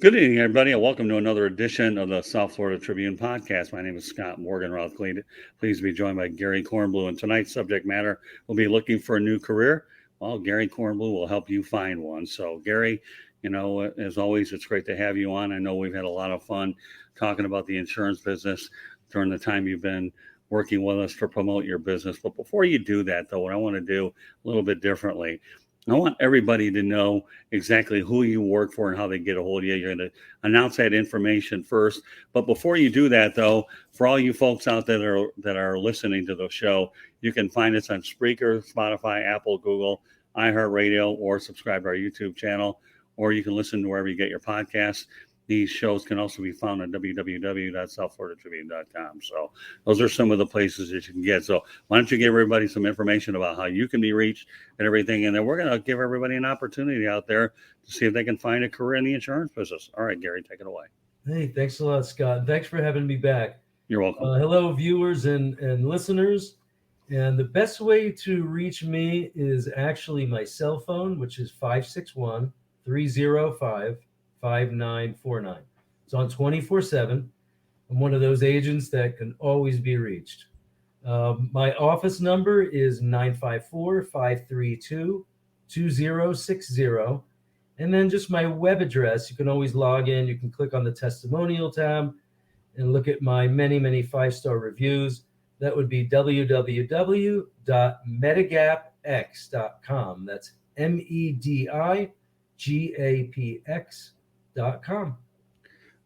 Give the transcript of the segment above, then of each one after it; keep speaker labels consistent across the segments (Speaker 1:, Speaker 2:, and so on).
Speaker 1: Good evening, everybody, and welcome to another edition of the South Florida Tribune podcast. My name is Scott Morgan Rothkleed. Pleased to be joined by Gary Kornbluh. And tonight's subject matter will be looking for a new career. Well, Gary Kornbluh will help you find one. So, Gary, as always, it's great to have you on. I know we've had a lot of fun talking about the insurance business during the time you've been working with us to promote your business. But before you do that, though, what I want to do a little bit differently, I want everybody to know exactly who you work for and how they get a hold of you. You're going to announce that information first. But before you do that, though, for all you folks out there that are listening to the show, you can find us on Spreaker, Spotify, Apple, Google, iHeartRadio, or subscribe to our YouTube channel, or you can listen to wherever you get your podcasts. These shows can also be found on www.southfloridatribune.com. So those are some of the places that you can get. So why don't you give everybody some information about how you can be reached and everything. And then we're going to give everybody an opportunity out there to see if they can find a career in the insurance business. All right, Gary, take it away.
Speaker 2: Hey, thanks a lot, Scott. Thanks for having me back.
Speaker 1: You're welcome.
Speaker 2: Hello, viewers and listeners. And the best way to reach me is actually my cell phone, which is 561-305-5949. It's on 24/7. I'm one of those agents that can always be reached. My office number is 954-532-2060. And then just my web address. You can always log in. You can click on the testimonial tab and look at my many, many 5-star reviews. That would be www.medigapx.com. That's MEDIGAPX.com.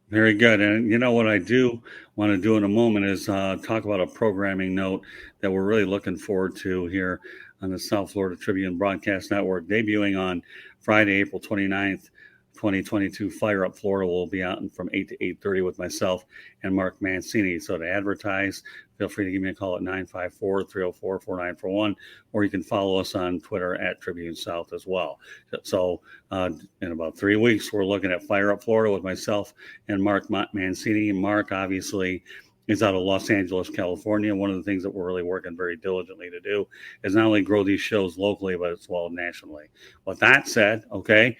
Speaker 1: Very good. And you know what I do want to do in a moment is talk about a programming note that we're really looking forward to here on the South Florida Tribune Broadcast Network, debuting on Friday, April 29th, 2022. Fire Up Florida will be out from 8 to 8:30 with myself and Mark Mancini. So to advertise, feel free to give me a call at 954-304-4941, or you can follow us on Twitter at Tribune South as well. So in about 3 weeks, we're looking at Fire Up Florida with myself and Mark Mancini. Mark, obviously, is out of Los Angeles, California. One of the things that we're really working very diligently to do is not only grow these shows locally, but as well nationally. With that said, okay,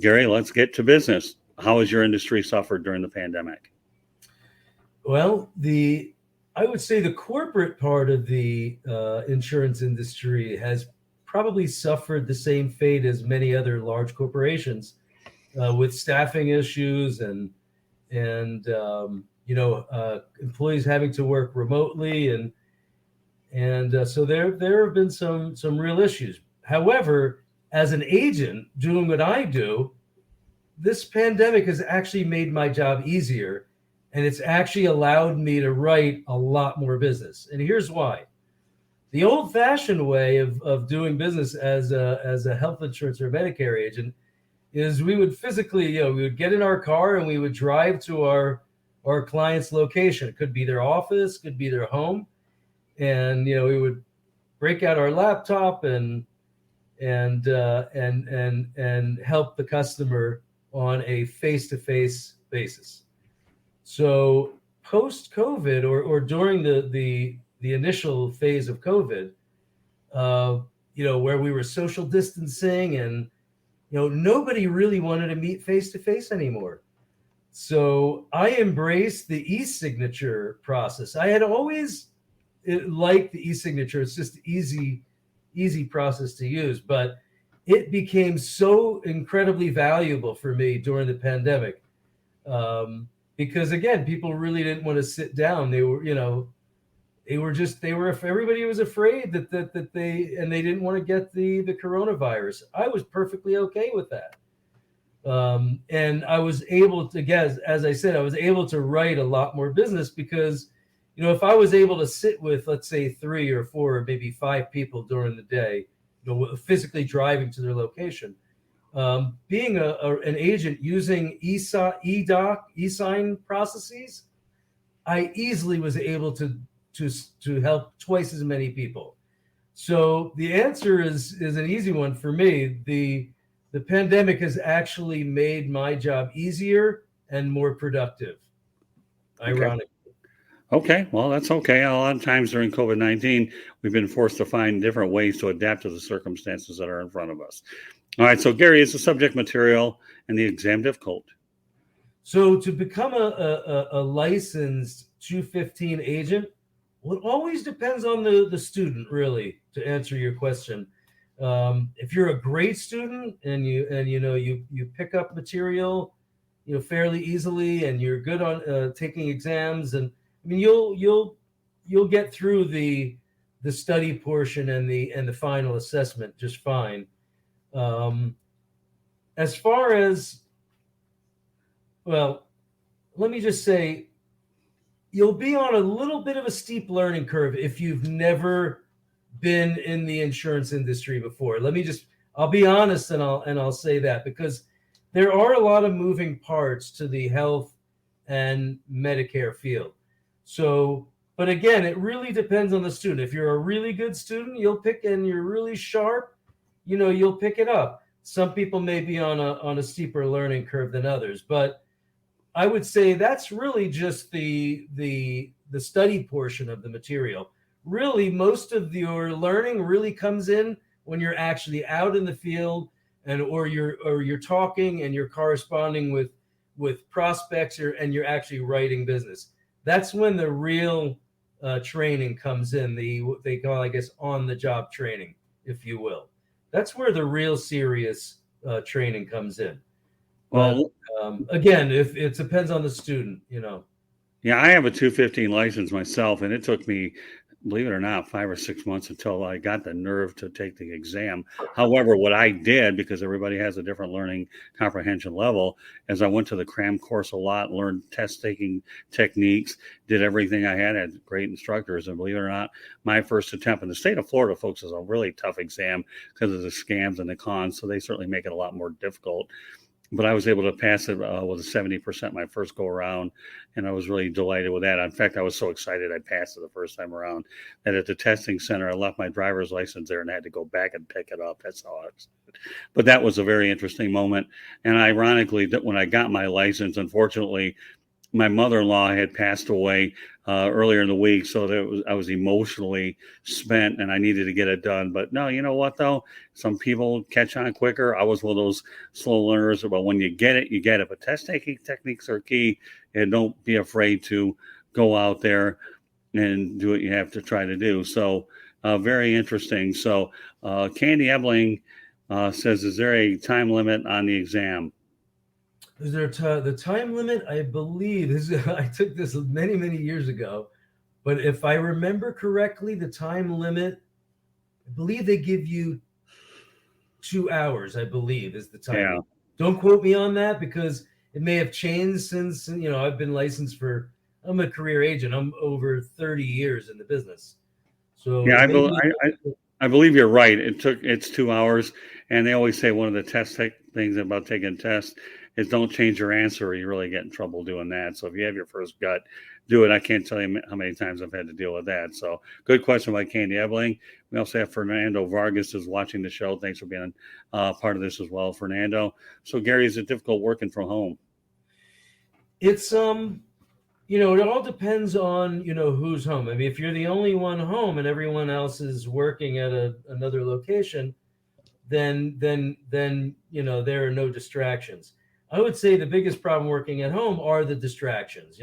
Speaker 1: Gary, let's get to business. How has your industry suffered during the pandemic?
Speaker 2: Well, I would say the corporate part of the insurance industry has probably suffered the same fate as many other large corporations, with staffing issues and employees having to work remotely, and so there have been some real issues. However, as an agent doing what I do, this pandemic has actually made my job easier, and it's actually allowed me to write a lot more business. And here's why. The old-fashioned way of doing business as a health insurance or Medicare agent is we would physically, we would get in our car and we would drive to our client's location. It could be their office, could be their home, and we would break out our laptop and help the customer on a face-to-face basis. So post-COVID or during the initial phase of COVID, where we were social distancing and nobody really wanted to meet face-to-face anymore. So I embraced the e-signature process. I had always liked the e-signature. It's just easy process to use, but it became so incredibly valuable for me during the pandemic, because again, people really didn't want to sit down. Everybody was afraid that they didn't want to get the coronavirus. I was perfectly okay with that. And I was able to, as I said, I was able to write a lot more business because, if I was able to sit with, let's say, 3 or 4 or maybe 5 people during the day, physically driving to their location, being an agent using e-sign processes, I easily was able to help twice as many people. So the answer is an easy one for me. The pandemic has actually made my job easier and more productive, ironically.
Speaker 1: Okay, well, that's okay. A lot of times during COVID-19, we've been forced to find different ways to adapt to the circumstances that are in front of us. All right, so Gary, is the subject material and the exam difficult?
Speaker 2: So to become a licensed 215 agent, well, it always depends on the student, really, to answer your question. If you're a great student and you pick up material, fairly easily, and you're good on taking exams, and I mean you'll get through the study portion and the final assessment just fine. As far as, well, let me just say, you'll be on a little bit of a steep learning curve if you've never been in the insurance industry before. I'll be honest, and I'll say that, because there are a lot of moving parts to the health and Medicare field. So, but again, it really depends on the student. If you're a really good student, and you're really sharp, you'll pick it up. Some people may be on a steeper learning curve than others, but I would say that's really just the study portion of the material. Really, most of your learning really comes in when you're actually out in the field, or you're talking and you're corresponding with prospects, and you're actually writing business. That's when the real training comes in. They call, I guess, on the job training, if you will. That's where the real serious training comes in. But again, if it depends on the student,
Speaker 1: Yeah, I have a 215 license myself, and it took me, believe it or not, 5 or 6 months until I got the nerve to take the exam. However, what I did, because everybody has a different learning comprehension level, is I went to the cram course a lot, learned test taking techniques, did everything I had great instructors. And believe it or not, my first attempt in the state of Florida, folks, is a really tough exam because of the scams and the cons. So they certainly make it a lot more difficult. But I was able to pass it with a 70% my first go around, and I was really delighted with that. In fact, I was so excited I passed it the first time around that at the testing center, I left my driver's license there and had to go back and pick it up. That's how I was. But that was a very interesting moment. And ironically, that when I got my license, unfortunately, my mother-in-law had passed away earlier in the week, so I was emotionally spent, and I needed to get it done. But no, you know what though? Some people catch on quicker. I was one of those slow learners, but when you get it, you get it. But test taking techniques are key, and don't be afraid to go out there and do what you have to try to do. So very interesting. So Candy Ebling says, is there a time limit on the exam?
Speaker 2: Is there the time limit? I believe I took this many, many years ago, but if I remember correctly, the time limit, I believe they give you 2 hours, I believe, is the time.
Speaker 1: Yeah.
Speaker 2: Don't quote me on that, because it may have changed since, I've been licensed I'm a career agent. I'm over 30 years in the business. So
Speaker 1: yeah, I believe you're right. It's 2 hours, and they always say one of the test things about taking tests is don't change your answer, or you really get in trouble doing that. So if you have your first gut, do it. I can't tell you how many times I've had to deal with that. So good question by Candy Ebling. We also have Fernando Vargas is watching the show. Thanks for being part of this as well, Fernando. So Gary, is it difficult working from home?
Speaker 2: It's it all depends on who's home. I mean, if you're the only one home and everyone else is working at another location, then there are no distractions. I would say the biggest problem working at home are the distractions.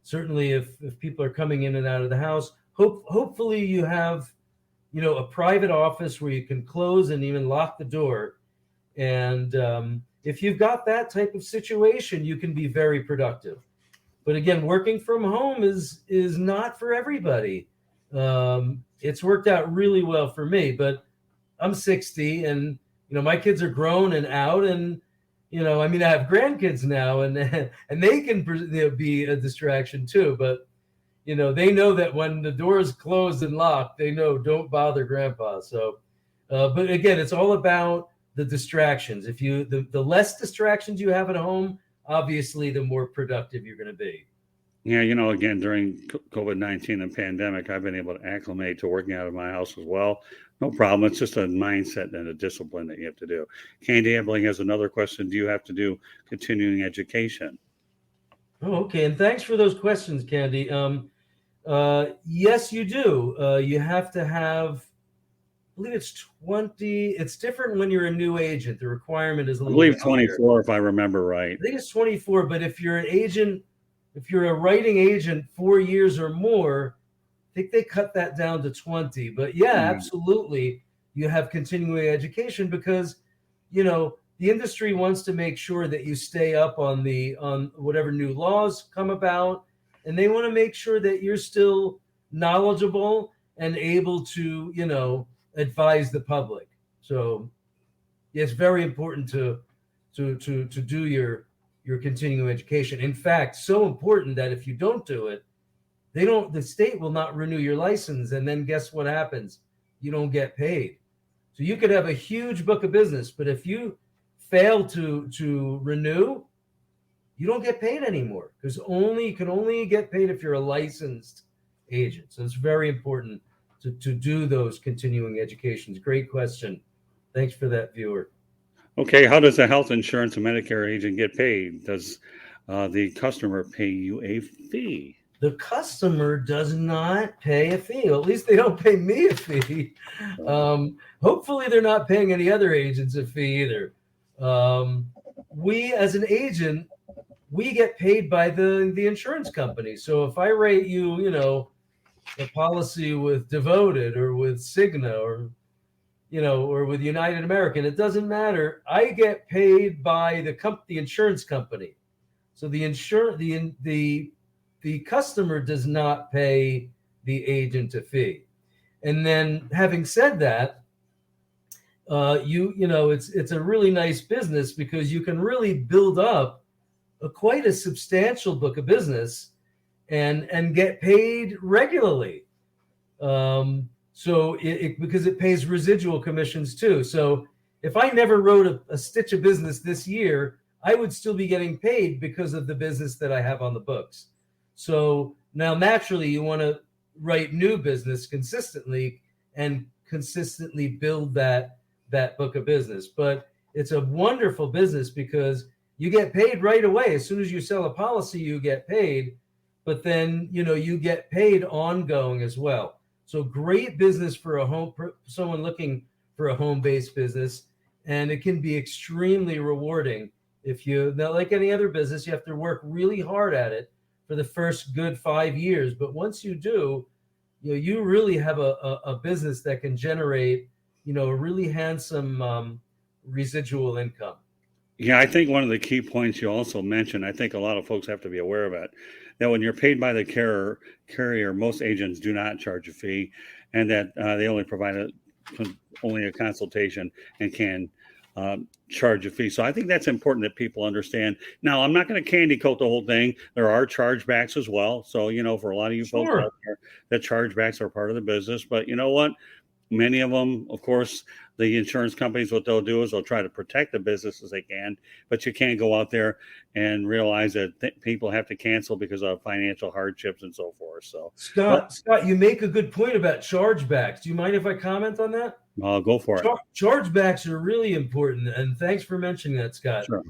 Speaker 2: Certainly if people are coming in and out of the house, hopefully you have a private office where you can close and even lock the door. And if you've got that type of situation, you can be very productive. But again, working from home is not for everybody. It's worked out really well for me, but I'm 60, and my kids are grown and out, and I have grandkids now, and they can be a distraction too. But they know that when the door is closed and locked, they know don't bother grandpa. So, but again, it's all about the distractions. If the less distractions you have at home, obviously, the more productive you're going to be.
Speaker 1: Yeah, again, during COVID-19 and pandemic, I've been able to acclimate to working out of my house as well. No problem. It's just a mindset and a discipline that you have to do. Candy Ebling has another question. Do you have to do continuing education?
Speaker 2: Oh, okay. And thanks for those questions, Candy. Yes, you do. You have to have believe it's 20. It's different when you're a new agent. The requirement is a
Speaker 1: I
Speaker 2: little bit
Speaker 1: believe
Speaker 2: higher.
Speaker 1: 24, if I remember right.
Speaker 2: I think it's 24, but if you're an agent, if you're a writing agent 4 years or more, I think they cut that down to 20. But yeah, absolutely, you have continuing education because, the industry wants to make sure that you stay up on whatever new laws come about, and they want to make sure that you're still knowledgeable and able to, advise the public. So it's very important to do your continuing education. In fact, so important that if you don't do it, the state will not renew your license, and then guess what happens? You don't get paid. So you could have a huge book of business, but if you fail to renew, you don't get paid anymore, because you can only get paid if you're a licensed agent. So it's very important to do those continuing educations. Great question. Thanks for that, viewer.
Speaker 1: Okay, how does a health insurance and Medicare agent get paid? Does the customer pay you a fee?
Speaker 2: The customer does not pay a fee. Well, at least they don't pay me a fee. Hopefully they're not paying any other agents a fee either. We, as an agent, we get paid by the insurance company. So if I rate you, a policy with Devoted or with Cigna or with United American, it doesn't matter. I get paid by the insurance company. So the customer does not pay the agent a fee. And then, having said that, it's a really nice business because you can really build up quite a substantial book of business and get paid regularly. So because it pays residual commissions too. So if I never wrote a stitch of business this year, I would still be getting paid because of the business that I have on the books. So now naturally you want to write new business consistently and consistently build that book of business. But it's a wonderful business because you get paid right away. As soon as you sell a policy, you get paid, but then, you get paid ongoing as well. So great business for someone looking for a home-based business, and it can be extremely rewarding. Now, like any other business, you have to work really hard at it for the first good 5 years. But once you do, you really have a business that can generate, a really handsome residual income.
Speaker 1: Yeah, I think one of the key points you also mentioned, I think a lot of folks have to be aware of it, that when you're paid by the carrier, most agents do not charge a fee, and that they only provide only a consultation and can charge a fee. So I think that's important that people understand. Now, I'm not going to candy coat the whole thing. There are chargebacks as well. So, for a lot of you folks out there, that chargebacks are part of the business. But you know what? Many of them, of course, the insurance companies, what they'll do is they'll try to protect the business as they can, but you can't go out there and realize that people have to cancel because of financial hardships and so forth. So,
Speaker 2: Scott, you make a good point about chargebacks. Do you mind if I comment on that?
Speaker 1: I'll go for it.
Speaker 2: Chargebacks are really important, and thanks for mentioning that, Scott.
Speaker 1: Sure.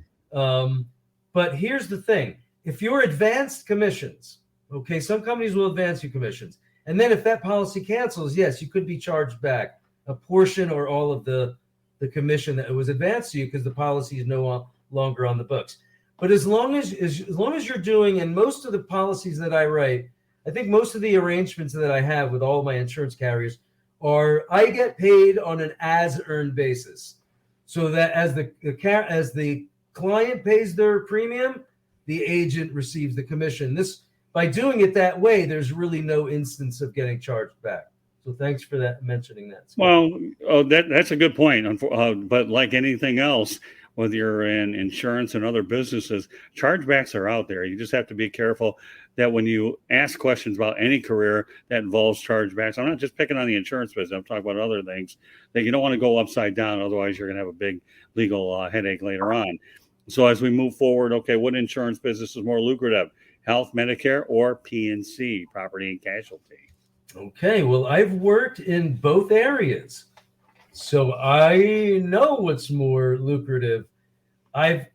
Speaker 2: But here's the thing. If you're advanced commissions, okay, some companies will advance you commissions. And then if that policy cancels, yes, you could be charged back a portion or all of the commission that was advanced to you because the policy is no longer on the books. But as long as you're doing, and most of the policies that I write, I think most of the arrangements that I have with all my insurance carriers I get paid on an as-earned basis. So that as the client pays their premium, the agent receives the commission. By doing it that way, there's really no instance of getting charged back. So thanks for mentioning that, Scott.
Speaker 1: Well, that's a good point. But like anything else, whether you're in insurance and other businesses, chargebacks are out there. You just have to be careful that when you ask questions about any career that involves chargebacks, I'm not just picking on the insurance business, I'm talking about other things, that you don't want to go upside down. Otherwise, you're going to have a big legal headache later on. So as we move forward, okay, what insurance business is more lucrative? Health, Medicare, or P&C, property and casualty?
Speaker 2: Okay, well, I've worked in both areas, so I know what's more lucrative. I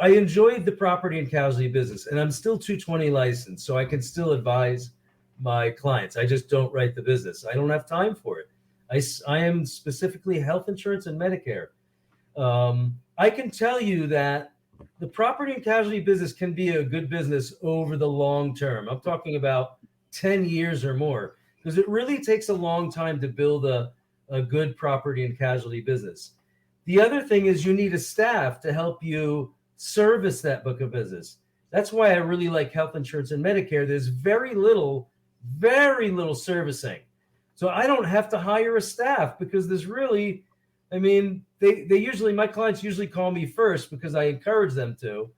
Speaker 2: enjoyed the property and casualty business, and I'm still 220 licensed, so I can still advise my clients. I just don't write the business. I don't have time for it. I am specifically health insurance and Medicare. I can tell you that the property and casualty business can be a good business over the long term. I'm talking about 10 years or more, because it really takes a long time to build a good property and casualty business. The other thing is you need a staff to help you service that book of business. That's why I really like health insurance and Medicare. There's very little servicing. So I don't have to hire a staff, because there's really, I mean, they usually, my clients usually call me first because I encourage them to.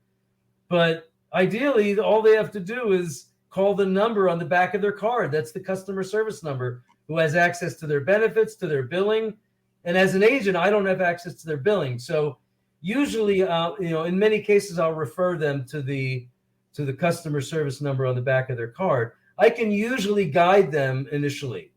Speaker 2: But ideally, all they have to do is call the number on the back of their card. That's the customer service number, who has access to their benefits, to their billing. And as an agent, I don't have access to their billing. So usually, in many cases, I'll refer them to the customer service number on the back of their card. I can usually guide them initially.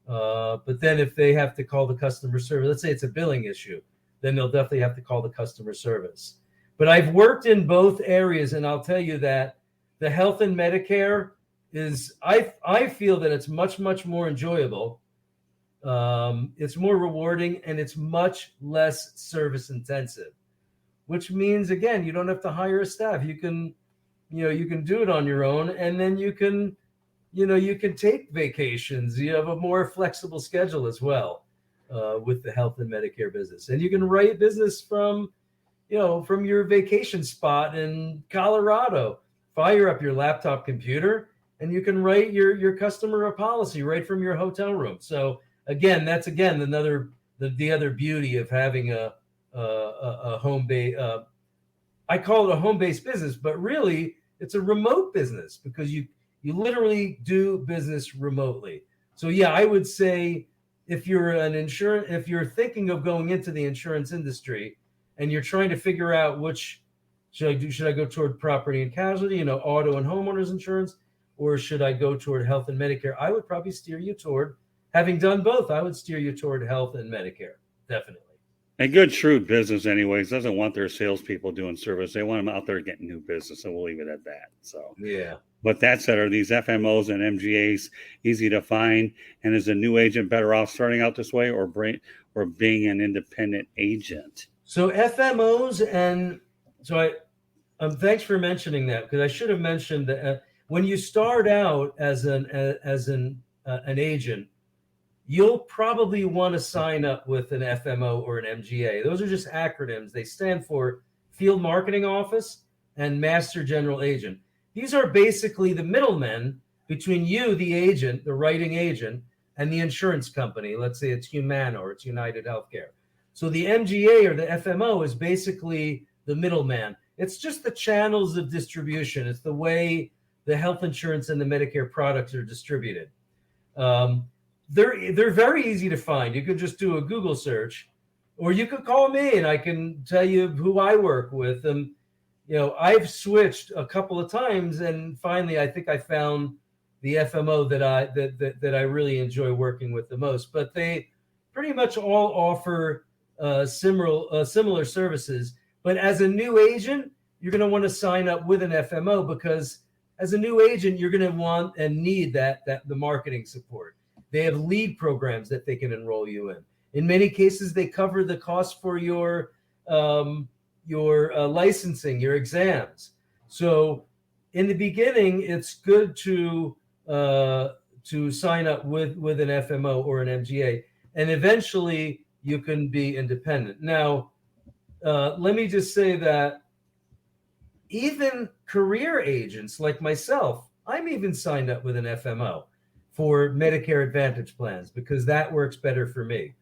Speaker 2: But then if they have to call the customer service, let's say it's a billing issue, then they'll definitely have to call the customer service. But I've worked in both areas, and I'll tell you that the health and Medicare is, I feel that it's much, much more enjoyable. It's more rewarding, and it's much less service intensive, which means, again, you don't have to hire a staff. You can do it on your own, and then you can take vacations. You have a more flexible schedule as well with the health and Medicare business. And you can write business from your vacation spot in Colorado. Fire up your laptop computer, and you can write your customer a policy right from your hotel room. So again, that's the other beauty of having a home base. I call it a home-based business, but really it's a remote business, because you literally do business remotely. So yeah, I would say if you're thinking of going into the insurance industry and you're trying to figure out which should I go toward property and casualty, auto and homeowners insurance, or should I go toward health and Medicare? I would probably steer you toward, having done both, I would steer you toward health and Medicare, definitely.
Speaker 1: A good shrewd business anyways doesn't want their salespeople doing service. They want them out there getting new business, and we'll leave it at that. So
Speaker 2: yeah.
Speaker 1: But that said, are these FMOs and MGAs easy to find? And is a new agent better off starting out this way or being an independent agent?
Speaker 2: So FMOs, and so thanks for mentioning that, because I should have mentioned that when you start out as an agent, you'll probably want to sign up with an FMO or an MGA. Those are just acronyms. They stand for Field Marketing Office and Master General Agent. These are basically the middlemen between you, the agent, the writing agent, and the insurance company. Let's say it's Humana or it's United Healthcare. So the MGA or the FMO is basically the middleman. It's just the channels of distribution. It's the way the health insurance and the Medicare products are distributed. They're very easy to find. You could just do a Google search, or you could call me and I can tell you who I work with. And I've switched a couple of times, and finally I think I found the FMO that I really enjoy working with the most. But they pretty much all offer similar services. But as a new agent, you're going to want to sign up with an FMO, because as a new agent, you're going to want and need the marketing support. They have lead programs that they can enroll you in. In many cases, they cover the cost for your licensing, your exams. So in the beginning, it's good to sign up with an FMO or an MGA, and eventually you can be independent. Now, let me just say that even career agents like myself, I'm even signed up with an FMO for Medicare Advantage plans, because that works better for me.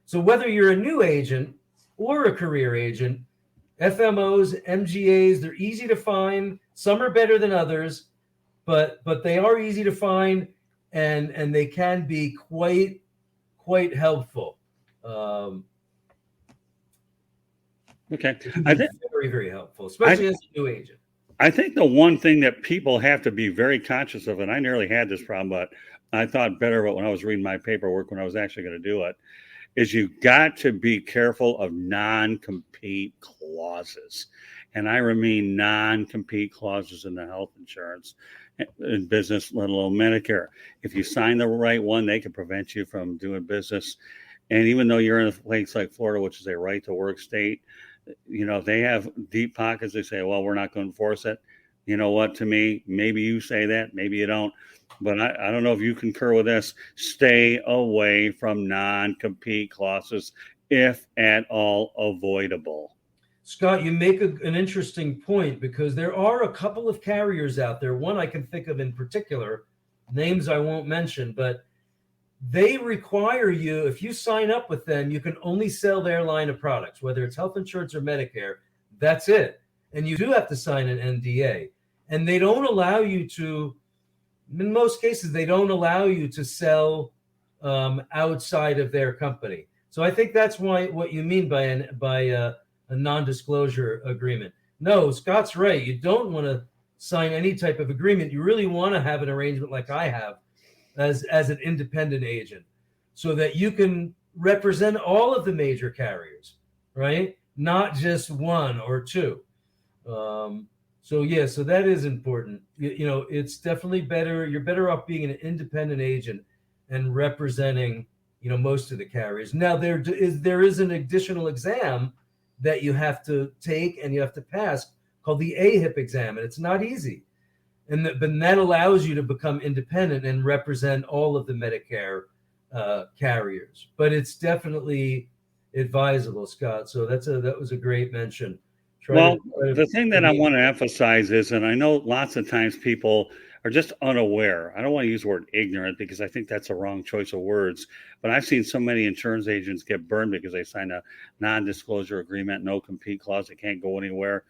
Speaker 2: So whether you're a new agent or a career agent, FMOs, MGAs, they're easy to find. Some are better than others, but they are easy to find, and they can be quite helpful.
Speaker 1: Okay.
Speaker 2: Very, very helpful, especially as a new agent.
Speaker 1: I think the one thing that people have to be very conscious of, and I nearly had this problem, but I thought better of it when I was reading my paperwork when I was actually going to do it, is you got to be careful of non-compete clauses. and I mean non-compete clauses in the health insurance in business, let alone Medicare. If you sign the right one, they can prevent you from doing business. And even though you're in a place like Florida, which is a right to work state, they have deep pockets. They say, well, we're not going to enforce it. You know what, to me, maybe you say that, maybe you don't. But I don't know if you concur with this. Stay away from non-compete clauses if at all avoidable.
Speaker 2: Scott, you make an interesting point, because there are a couple of carriers out there. One I can think of in particular, names I won't mention, but they require you, if you sign up with them, you can only sell their line of products, whether it's health insurance or Medicare. That's it. And you do have to sign an NDA. And they don't allow you to, in most cases, they don't allow you to sell outside of their company. So I think that's what you mean by a non-disclosure agreement. No, Scott's right. You don't want to sign any type of agreement. You really want to have an arrangement like I have as an independent agent, so that you can represent all of the major carriers, right? Not just one or two. So that is important. It's definitely better. You're better off being an independent agent and representing, most of the carriers. Now there is an additional exam that you have to take and you have to pass, called the AHIP exam, and it's not easy. But that allows you to become independent and represent all of the Medicare carriers. But it's definitely advisable, Scott. So that was a great mention.
Speaker 1: The thing that I want to emphasize is, and I know lots of times people are just unaware. I don't want to use the word ignorant, because I think that's a wrong choice of words. But I've seen so many insurance agents get burned because they sign a non-disclosure agreement, no compete clause. They can't go anywhere.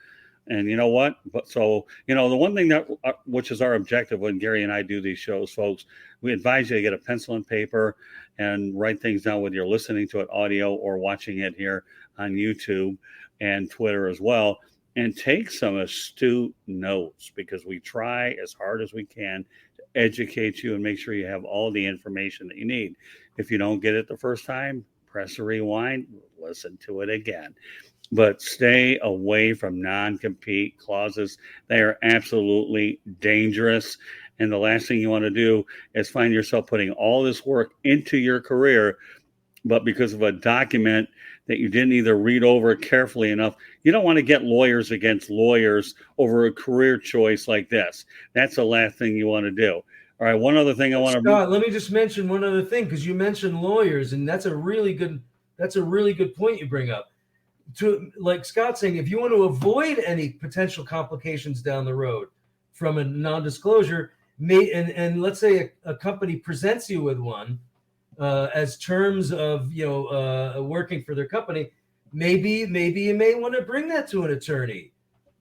Speaker 1: And you know what? The one thing that, which is our objective when Gary and I do these shows, folks, we advise you to get a pencil and paper and write things down, whether you're listening to it audio or watching it here on YouTube and Twitter as well, and take some astute notes, because we try as hard as we can to educate you and make sure you have all the information that you need. If you don't get it the first time, press a rewind, listen to it again. But stay away from non-compete clauses. They are absolutely dangerous. And the last thing you want to do is find yourself putting all this work into your career, but because of a document that you didn't either read over carefully enough, you don't want to get lawyers against lawyers over a career choice like this. That's the last thing you want to do. All right, one other thing I want to...
Speaker 2: Scott, let me just mention one other thing, because you mentioned lawyers, and that's a really good point you bring up. Like Scott's saying, if you want to avoid any potential complications down the road from a non-disclosure, and let's say a company presents you with one as terms of working for their company, maybe you may want to bring that to an attorney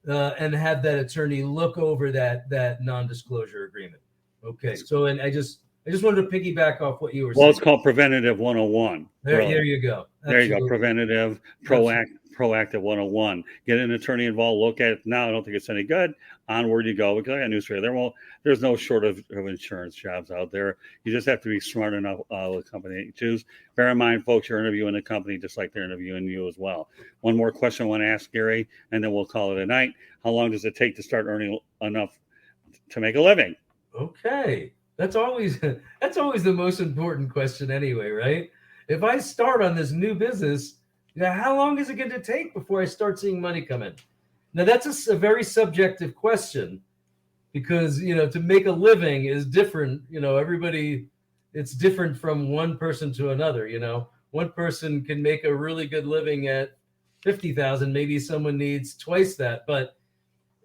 Speaker 2: and have that attorney look over that non-disclosure agreement. Okay, so and I just wanted to piggyback off what you were saying.
Speaker 1: Well, it's called Preventative 101.
Speaker 2: There you go. Absolutely.
Speaker 1: There you go. Preventative, Proactive 101. Get an attorney involved. Look at it. Now, I don't think it's any good. Onward you go. Because I got news for you. There's no shortage of insurance jobs out there. You just have to be smart enough with the company that you choose. Bear in mind, folks, you're interviewing the company just like they're interviewing you as well. One more question I want to ask Gary, and then we'll call it a night. How long does it take to start earning enough to make a living?
Speaker 2: Okay. That's always the most important question anyway, right? If I start on this new business, how long is it going to take before I start seeing money come in? Now, that's a very subjective question, because, to make a living is different. It's different from one person to another. One person can make a really good living at 50,000. Maybe someone needs twice that. But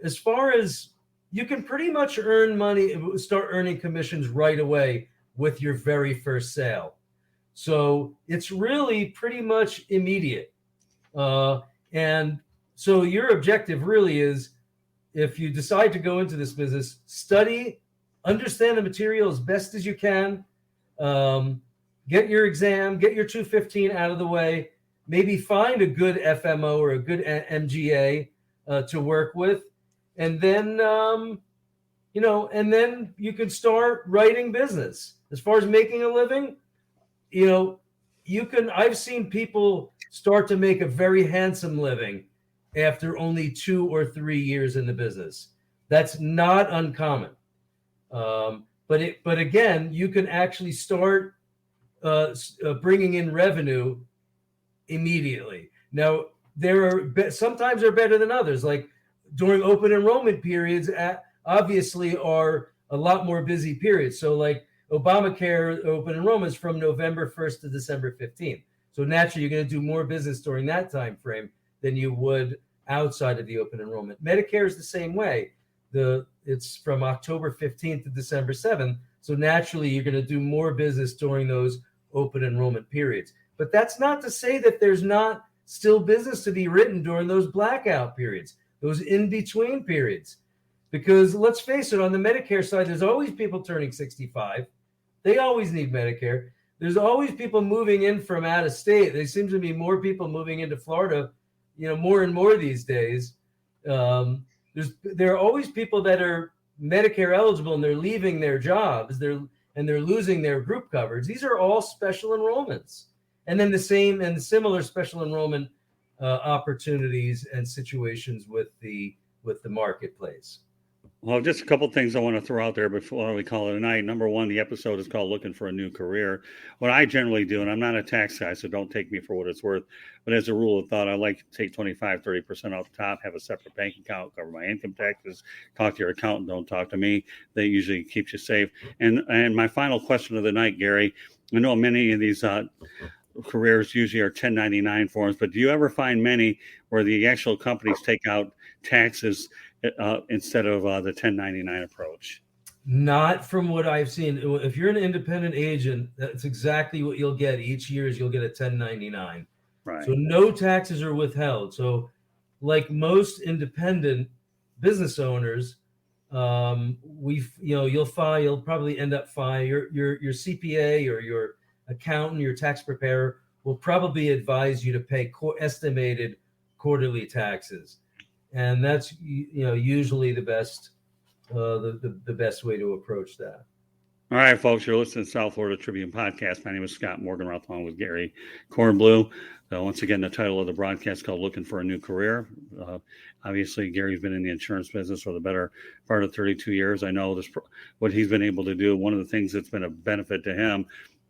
Speaker 2: as far as you can pretty much earn money, start earning commissions right away with your very first sale. So it's really pretty much immediate. And so your objective really is, if you decide to go into this business, study, understand the material as best as you can, get your exam, get your 215 out of the way, maybe find a good FMO or a good MGA to work with. And then, and then you can start writing business. As far as making a living, I've seen people start to make a very handsome living after only 2 or 3 years in the business. That's not uncommon. But again, you can actually start bringing in revenue immediately. Now, sometimes they're better than others. Like during open enrollment periods, obviously are a lot more busy periods. So like Obamacare open enrollments from November 1st to December 15th. So naturally, you're going to do more business during that time frame than you would outside of the open enrollment. Medicare is the same way. It's from October 15th to December 7th. So naturally, you're going to do more business during those open enrollment periods. But that's not to say that there's not still business to be written during those blackout periods, those in-between periods. Because let's face it, on the Medicare side, there's always people turning 65. They always need Medicare. There's always people moving in from out of state. There seems to be more people moving into Florida, more and more these days. There are always people that are Medicare eligible and they're leaving their jobs. They're losing their group coverage. These are all special enrollments. And then the same and similar special enrollment opportunities and situations with the marketplace.
Speaker 1: Well, just a couple of things I want to throw out there before we call it a night. Number one, the episode is called Looking for a New Career. What I generally do, and I'm not a tax guy, so don't take me for what it's worth, but as a rule of thought, I like to take 25, 30% off the top, have a separate bank account, cover my income taxes, talk to your accountant, don't talk to me. That usually keeps you safe. And my final question of the night, Gary, I know many of these careers usually are 1099 forms, but do you ever find many where the actual companies take out taxes instead of the 1099 approach?
Speaker 2: Not from what I've seen. If you're an independent agent, that's exactly what you'll get each year. Is you'll get a 1099.
Speaker 1: Right.
Speaker 2: So no taxes are withheld. So, like most independent business owners, you'll probably end up filing your CPA or your accountant, your tax preparer will probably advise you to pay estimated quarterly taxes. And that's usually the best the best way to approach that.
Speaker 1: All right, folks, you're listening to South Florida Tribune Podcast. My name is Scott Morganroth, along with Gary Kornbluh. Once again, the title of the broadcast is called Looking for a New Career. Obviously, Gary's been in the insurance business for the better part of 32 years. I know what he's been able to do. One of the things that's been a benefit to him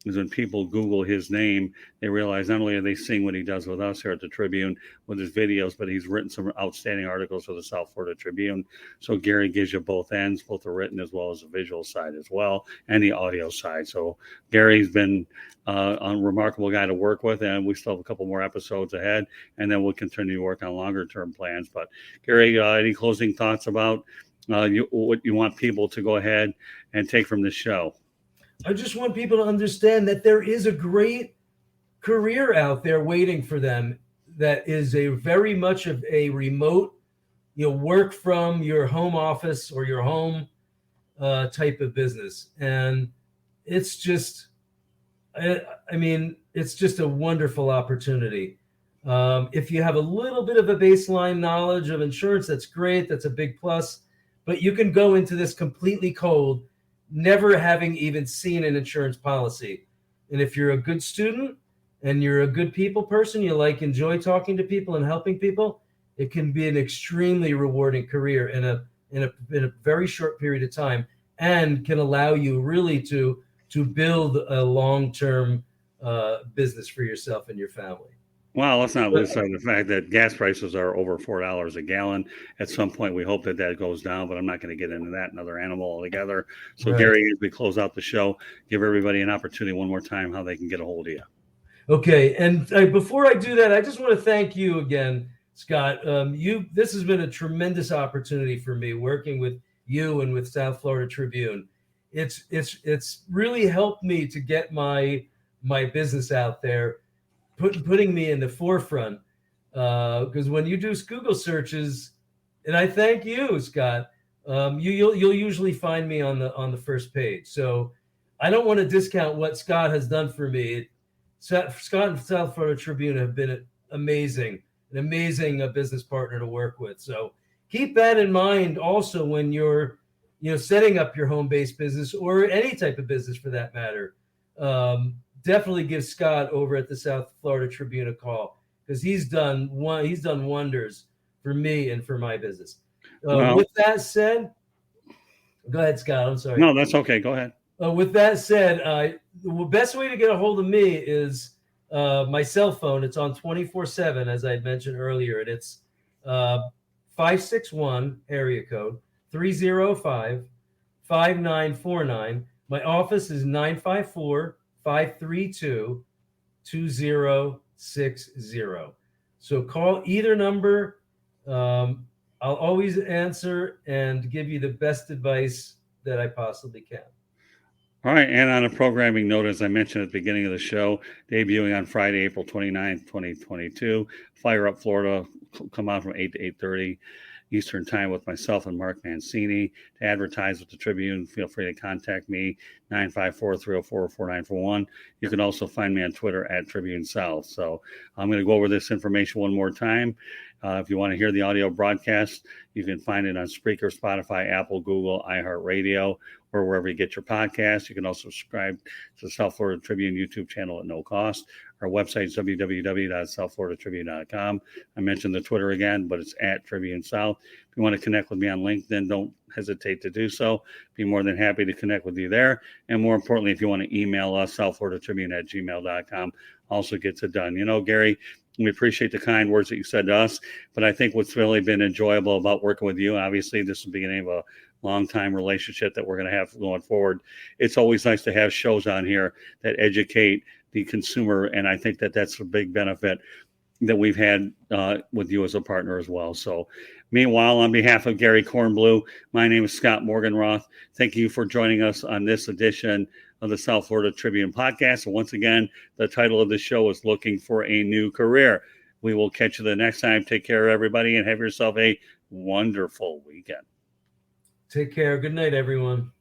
Speaker 1: is when people Google his name, they realize not only are they seeing what he does with us here at the Tribune with his videos, but he's written some outstanding articles for the South Florida Tribune. So Gary gives you both ends, both the written as well as the visual side as well, and the audio side. So Gary's been a remarkable guy to work with, and we still have a couple more episodes ahead, and then we'll continue to work on longer term plans. But Gary, any closing thoughts about what you want people to go ahead and take from this show?
Speaker 2: I just want people to understand that there is a great career out there waiting for them that is a very much of a remote, work from your home office or your home type of business. And it's just, it's just a wonderful opportunity. If you have a little bit of a baseline knowledge of insurance, that's great. That's a big plus. But you can go into this completely cold, never having even seen an insurance policy. And if you're a good student and you're a good people person, you enjoy talking to people and helping people, it can be an extremely rewarding career in a very short period of time, and can allow you really to build a long-term business for yourself and your family.
Speaker 1: Well, let's not lose sight of the fact that gas prices are over $4 a gallon. At some point, we hope that goes down, but I'm not going to get into that, another animal altogether. So, right. Gary, as we close out the show, give everybody an opportunity one more time how they can get a hold of you.
Speaker 2: Okay, and before I do that, I just want to thank you again, Scott. This has been a tremendous opportunity for me working with you and with South Florida Tribune. It's really helped me to get my business out there. Putting me in the forefront, because when you do Google searches, and I thank you, Scott, you'll usually find me on the first page. So I don't want to discount what Scott has done for me. Scott and South Florida Tribune have been an amazing business partner to work with. So keep that in mind also when you're setting up your home-based business or any type of business for that matter. Definitely give Scott over at the South Florida Tribune a call, because he's done wonders for me and for my business.
Speaker 1: Well,
Speaker 2: With that said, go ahead, Scott. I'm sorry.
Speaker 1: no, that's okay. Go ahead.
Speaker 2: With that said, the best way to get a hold of me is my cell phone. It's on 24/7, as I mentioned earlier, and it's 561 area code 305-5949. My office is 954-532-2060. So call either number. I'll always answer and give you the best advice that I possibly can.
Speaker 1: All right. And on a programming note, as I mentioned at the beginning of the show, debuting on Friday, April 29th, 2022, Fire Up Florida, come out from 8 to 8:30 Eastern Time with myself and Mark Mancini. To advertise with the Tribune, feel free to contact me, 954-304-4941. You can also find me on Twitter at Tribune South. So I'm going to go over this information one more time. If you want to hear the audio broadcast, you can find it on Spreaker, Spotify, Apple, Google, iHeartRadio, or wherever you get your podcasts. You can also subscribe to the South Florida Tribune YouTube channel at no cost. Our website is www.southfloridatribune.com. I mentioned the Twitter again, but it's at Tribune South. If you want to connect with me on LinkedIn, don't hesitate to do so. Be more than happy to connect with you there. And more importantly, if you want to email us, southfloridatribune@gmail.com, also gets it done. You know, Gary, we appreciate the kind words that you said to us, but I think what's really been enjoyable about working with you, obviously this is the beginning of a long-time relationship that we're going to have going forward. It's always nice to have shows on here that educate the consumer, and I think that that's a big benefit that we've had with you as a partner as well. So meanwhile, on behalf of Gary Kornbluh, my name is Scott Morganroth. Thank you for joining us on this edition of the South Florida Tribune podcast. And once again, the title of the show is Looking for a New Career. We will catch you the next time. Take care, everybody, and have yourself a wonderful weekend.
Speaker 2: Take care. Good night, everyone.